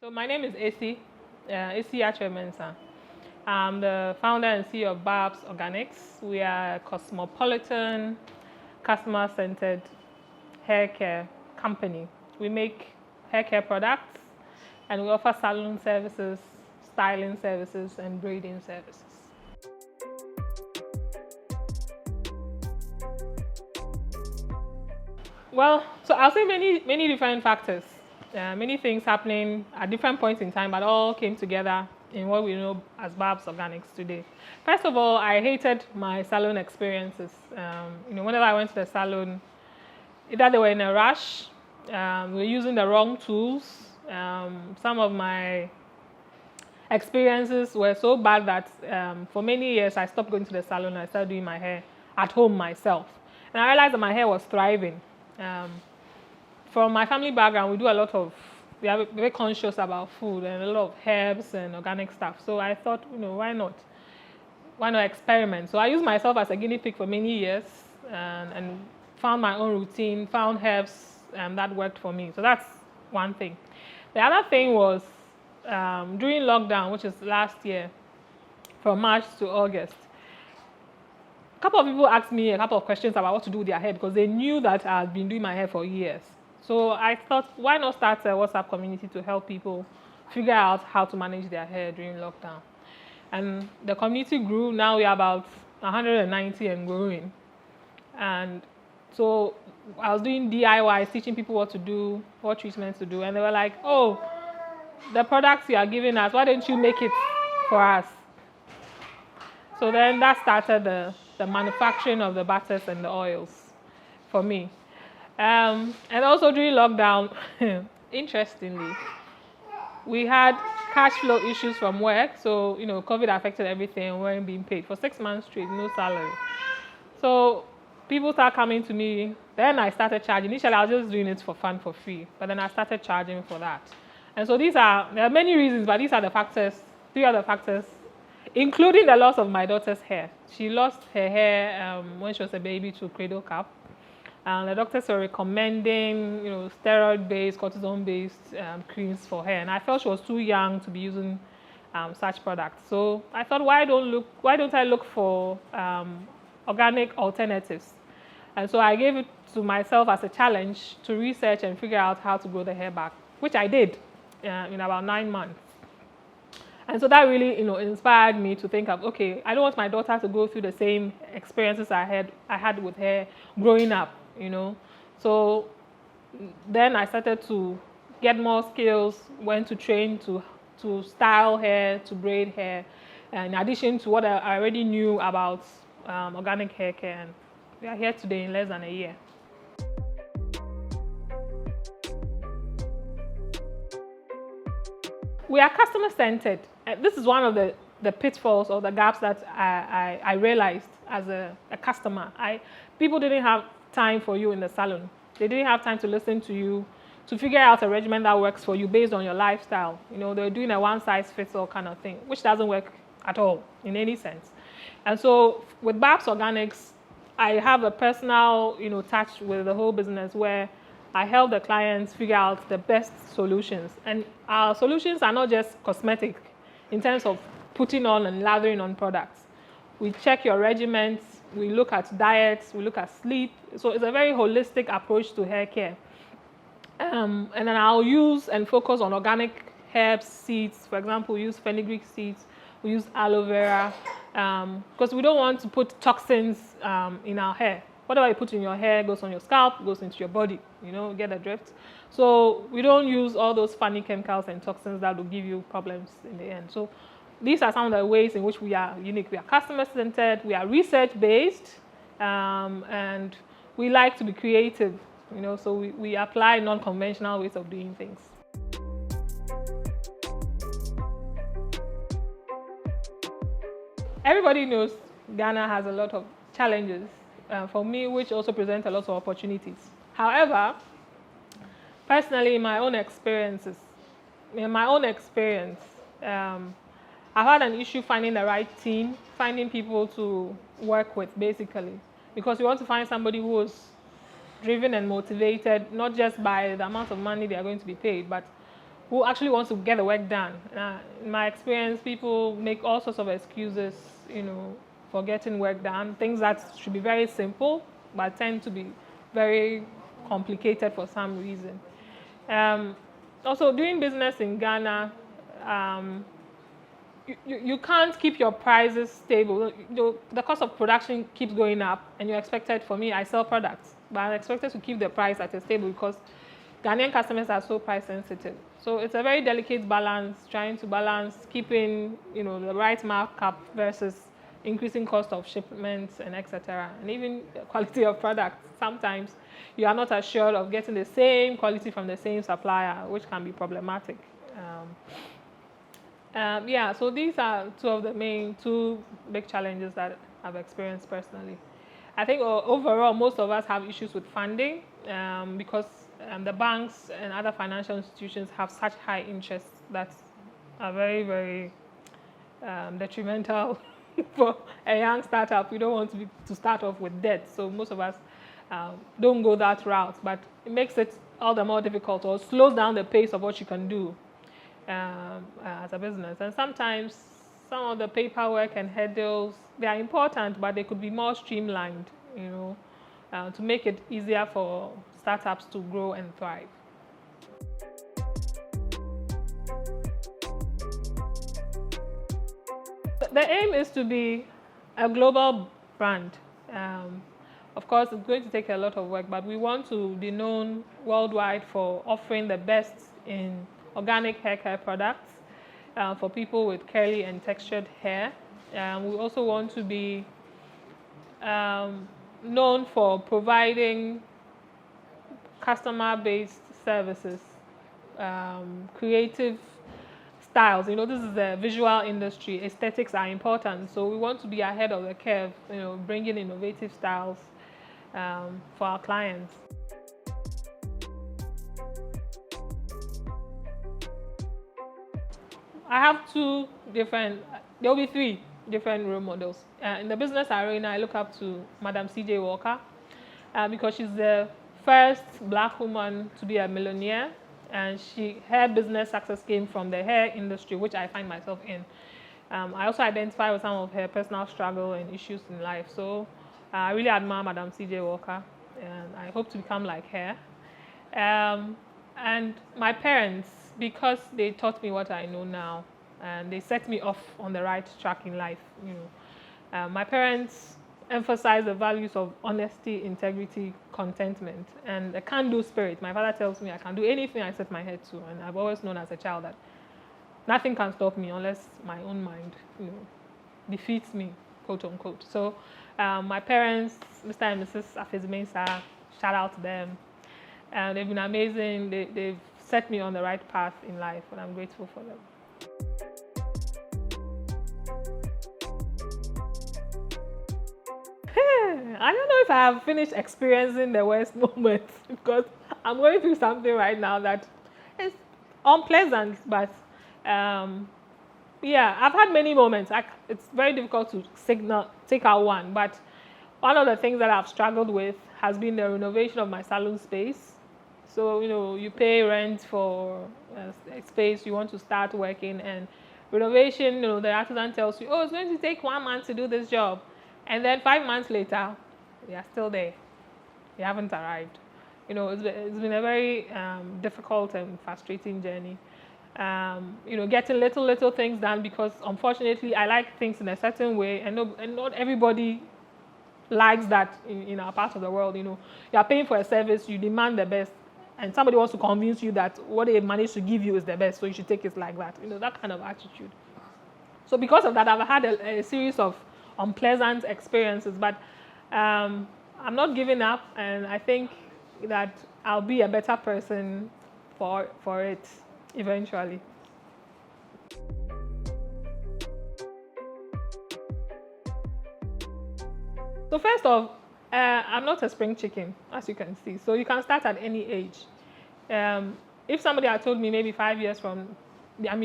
So my name is Akyere Mensah. I'm the founder and CEO of Baabs Organics. We are a cosmopolitan, customer-centered hair care company. We make hair care products and we offer salon services, styling services, and braiding services. Well, so I'll say many different factors, many things happening at different points in time, but all came together in what we know as Baabs Organics today. First of all, I hated my salon experiences. Whenever I went to the salon, either they were in a rush, we were using the wrong tools. Some of my experiences were so bad that for many years I stopped going to the salon and I started doing my hair at home myself. And I realized that my hair was thriving. From my family background, we are very conscious about food and a lot of herbs and organic stuff. So I thought, why not? Why not experiment? So I used myself as a guinea pig for many years and found my own routine, found herbs that worked for me. So that's one thing. The other thing was during lockdown, which is last year, from March to August, a couple of people asked me a couple of questions about what to do with their hair because they knew that I had been doing my hair for years. So I thought, why not start a WhatsApp community to help people figure out how to manage their hair during lockdown? And the community grew. Now we are about 190 and growing. And so I was doing DIY, teaching people what to do, what treatments to do. And they were like, oh, the products you are giving us, why don't you make it for us? So then that started the manufacturing of the butters and the oils for me. And also during lockdown, interestingly, we had cash flow issues from work. So, COVID affected everything. We weren't being paid for 6 months straight, no salary. So people started coming to me. Then I started charging. Initially, I was just doing it for fun, for free. But then I started charging for that. And so there are many reasons, but these are the factors, 3 other factors, including the loss of my daughter's hair. She lost her hair when she was a baby to cradle cap. And the doctors were recommending, steroid-based, cortisone-based creams for her. And I felt she was too young to be using such products. So I thought, why don't I look for organic alternatives? And so I gave it to myself as a challenge to research and figure out how to grow the hair back, which I did in about 9 months. And so that really, inspired me to think of, okay, I don't want my daughter to go through the same experiences I had with her growing up, So then I started to get more skills, went to train to style hair, to braid hair, in addition to what I already knew about organic hair care. And we are here today in less than a year. We are customer-centered. This is one of the pitfalls or the gaps that I realized as a customer. People didn't have time for you in the salon. They didn't have time to listen to you, to figure out a regimen that works for you based on your lifestyle. They're doing a one-size-fits-all kind of thing, which doesn't work at all in any sense. And so with Baabs Organics, I have a personal, touch with the whole business where I help the clients figure out the best solutions. And our solutions are not just cosmetic in terms of putting on and lathering on products. We check your regimens, we look at diets, we look at sleep. So it's a very holistic approach to hair care. And then I'll use and focus on organic herbs, seeds. For example, we use fenugreek seeds, we use aloe vera, because we don't want to put toxins in our hair. Whatever you put in your hair goes on your scalp, goes into your body, get the drift. So we don't use all those funny chemicals and toxins that will give you problems in the end. So these are some of the ways in which we are unique. We are customer-centered, we are research-based, and we like to be creative, so we apply non-conventional ways of doing things. Everybody knows Ghana has a lot of challenges. For me, which also present a lot of opportunities. However, personally, in my own experience, I've had an issue finding the right team, finding people to work with, basically, because you want to find somebody who is driven and motivated, not just by the amount of money they are going to be paid, but who actually wants to get the work done. In my experience, people make all sorts of excuses, for getting work done. Things that should be very simple, but tend to be very complicated for some reason. Also, doing business in Ghana, you can't keep your prices stable. The cost of production keeps going up, and you're expected, for me, I sell products, but I'm expected to keep the price at a stable because Ghanaian customers are so price sensitive. So it's a very delicate balance, trying to balance keeping, the right markup versus increasing cost of shipments and etc. And even the quality of products. Sometimes you are not assured of getting the same quality from the same supplier, which can be problematic. So these are two big challenges that I've experienced personally. I think overall, most of us have issues with funding because the banks and other financial institutions have such high interests that are very, very detrimental for a young startup. We don't want to start off with debt, so most of us don't go that route, but it makes it all the more difficult or slows down the pace of what you can do as a business. And sometimes some of the paperwork and hurdles, they are important, but they could be more streamlined, to make it easier for startups to grow and thrive. The aim is to be a global brand. Of course, it's going to take a lot of work, but we want to be known worldwide for offering the best in organic hair care products for people with curly and textured hair. We also want to be known for providing customer-based services, creative styles. This is the visual industry. Aesthetics are important, so we want to be ahead of the curve, bringing innovative styles for our clients. I have there will be three different role models. In the business arena, I look up to Madam C.J. Walker because she's the first Black woman to be a millionaire, and her business success came from the hair industry, which I find myself in. I also identify with some of her personal struggle and issues in life, so I really admire Madam C.J. Walker, and I hope to become like her. And my parents, because they taught me what I know now, and they set me off on the right track in life. My parents emphasize the values of honesty, integrity, contentment, and a can-do spirit. My father tells me I can do anything I set my head to, and I've always known as a child that nothing can stop me unless my own mind, defeats me, quote unquote. So my parents, Mr. and Mrs. Mensah, shout out to them. And they've been amazing. They've set me on the right path in life, and I'm grateful for them. I don't know if I have finished experiencing the worst moments because I'm going through something right now that is unpleasant, but I've had many moments. It's very difficult to take out one, but one of the things that I've struggled with has been the renovation of my salon space. So, you pay rent for a space, you want to start working, and renovation, the artisan tells you, it's going to take 1 month to do this job. And then 5 months later, they are still there. They haven't arrived. It's been a very difficult and frustrating journey. Getting little things done because, unfortunately, I like things in a certain way, and not everybody likes that in our part of the world. You are paying for a service, you demand the best, and somebody wants to convince you that what they managed to give you is the best, so you should take it like that. That kind of attitude. So because of that, I've had a series of unpleasant experiences, but I'm not giving up, and I think that I'll be a better person for it eventually. So first off, I'm not a spring chicken, as you can see. So you can start at any age. If somebody had told me maybe 5 years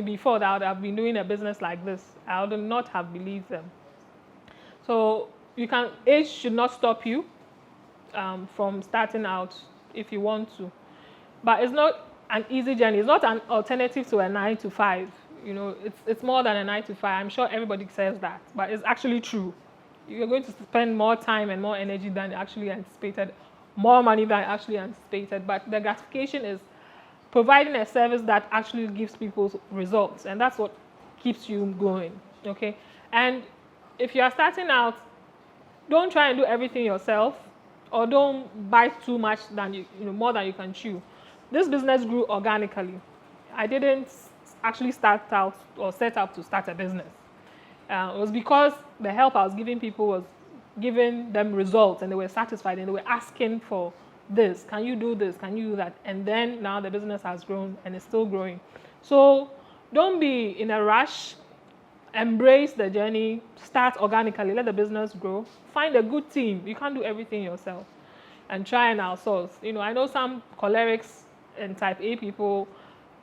before that I've been doing a business like this, I would not have believed them. So age should not stop you from starting out if you want to. But it's not an easy journey. It's not an alternative to a 9 to 5. You know, it's more than a 9 to 5. I'm sure everybody says that, but it's actually true. You're going to spend more time and more energy than actually anticipated, more money than actually anticipated. But the gratification is providing a service that actually gives people results, and that's what keeps you going. Okay, and if you are starting out, don't try and do everything yourself, or don't bite too much than you know more than you can chew. This business grew organically. I didn't actually start out or set out to start a business. It was because the help I was giving people was giving them results, and they were satisfied, and they were asking for this. Can you do this? Can you do that? And then now the business has grown and it's still growing. So don't be in a rush. Embrace the journey. Start organically. Let the business grow. Find a good team. You can't do everything yourself. And try and outsource. You know, I know some cholerics and type A people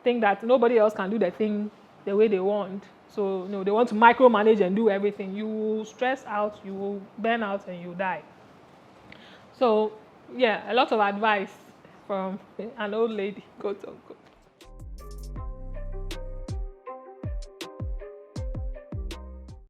think that nobody else can do the thing the way they want. So, you know, they want to micromanage and do everything. You will stress out, you will burn out, and you die. So, yeah, a lot of advice from an old lady, quote unquote.